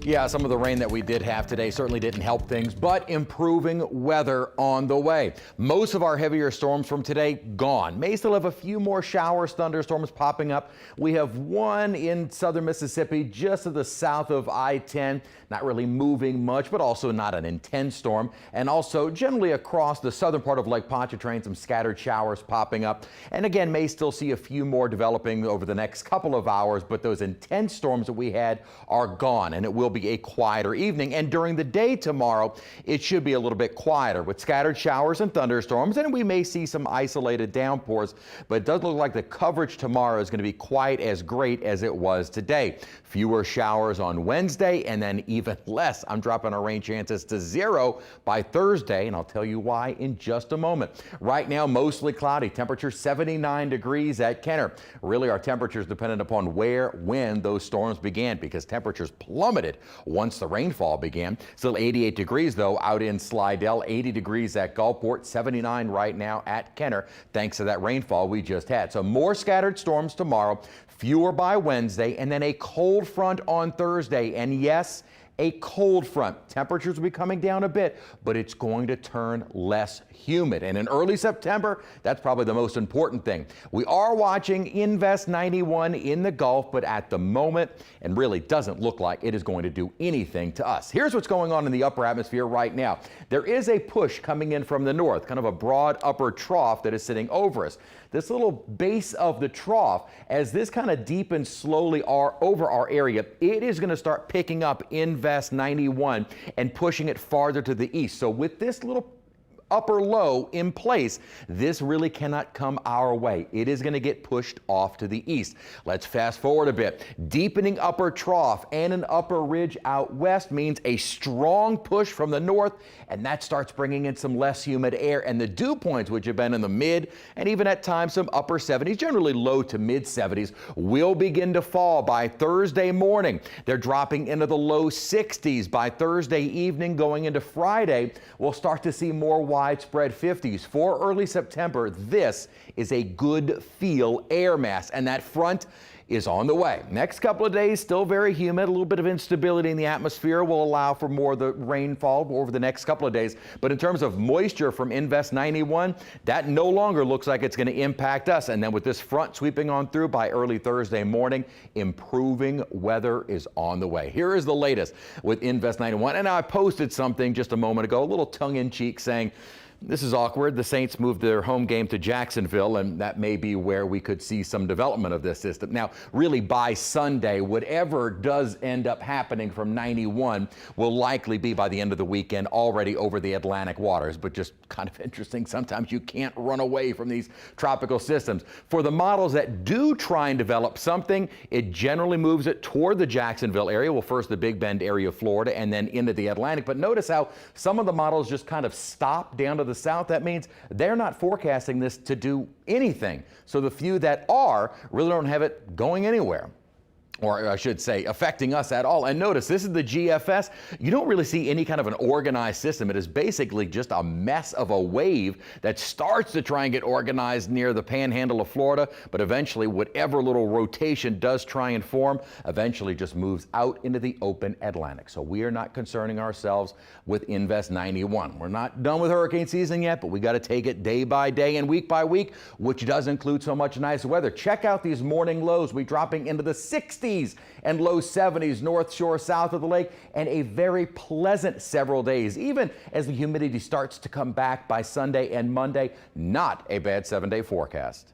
Yeah, some of the rain that we did have today certainly didn't help things, but improving weather on the way. Most of our heavier storms from today gone. May still have a few more showers, thunderstorms popping up. We have one in southern Mississippi, just to the south of I-10. Not really moving much, but also not an intense storm. And also generally across the southern part of Lake Pontchartrain, some scattered showers popping up. And again, may still see a few more developing over the next couple of hours, but those intense storms that we had are gone, and it will be a quieter evening. And during the day tomorrow, it should be a little bit quieter with scattered showers and thunderstorms, and we may see some isolated downpours, but it doesn't look like the coverage tomorrow is going to be quite as great as it was today. Fewer showers on Wednesday, and then even less. I'm dropping our rain chances to 0 by Thursday, and I'll tell you why in just a moment. Right now, mostly cloudy. Temperature 79 degrees at Kenner. Really, our temperatures dependent upon when those storms began, because temperatures plummeted once the rainfall began. Still 88 degrees, though, out in Slidell, 80 degrees at Gulfport, 79 right now at Kenner, thanks to that rainfall we just had. So more scattered storms tomorrow, fewer by Wednesday, and then a cold front on Thursday. And yes, a cold front. Temperatures will be coming down a bit, but it's going to turn less humid. And in early September, that's probably the most important thing. We are watching Invest 91 in the Gulf, but at the moment, and really doesn't look like it is going to do anything to us. Here's what's going on in the upper atmosphere right now. There is a push coming in from the north, kind of a broad upper trough that is sitting over us. This little base of the trough, as this kind of deepens slowly over our area, it is going to start picking up Invest 91 and pushing it farther to the east. So with this little upper low in place, this really cannot come our way. It is going to get pushed off to the east. Let's fast forward a bit. Deepening upper trough and an upper ridge out west means a strong push from the north, and that starts bringing in some less humid air, and the dew points, which have been in the mid and even at times some upper 70s, generally low to mid 70s, will begin to fall by Thursday morning. They're dropping into the low 60s by Thursday evening. Going into Friday, we'll start to see more widespread 50s. For early September, this is a good feel air mass, and that front is on the way. Next couple of days, still very humid. A little bit of instability in the atmosphere will allow for more of the rainfall over the next couple of days. But in terms of moisture from Invest 91, that no longer looks like it's going to impact us. And then with this front sweeping on through by early Thursday morning, improving weather is on the way. Here is the latest with Invest 91. And I posted something just a moment ago, a little tongue-in-cheek, saying, this is awkward. The Saints moved their home game to Jacksonville, and that may be where we could see some development of this system. Now, really by Sunday, whatever does end up happening from 91 will likely be by the end of the weekend already over the Atlantic waters. But just kind of interesting, sometimes you can't run away from these tropical systems. For the models that do try and develop something, it generally moves it toward the Jacksonville area. Well, first the Big Bend area of Florida and then into the Atlantic. But notice how some of the models just kind of stop down to the south. That means they're not forecasting this to do anything. So the few that are really don't have it going anywhere, or I should say affecting us at all. And notice this is the GFS. You don't really see any kind of an organized system. It is basically just a mess of a wave that starts to try and get organized near the panhandle of Florida, but eventually whatever little rotation does try and form eventually just moves out into the open Atlantic. So we are not concerning ourselves with Invest 91. We're not done with hurricane season yet, but we got to take it day by day and week by week, which does include so much nice weather. Check out these morning lows. We're dropping into the 60s and low 70s north shore south of the lake, and a very pleasant several days, even as the humidity starts to come back by Sunday and Monday. Not a bad 7-day forecast.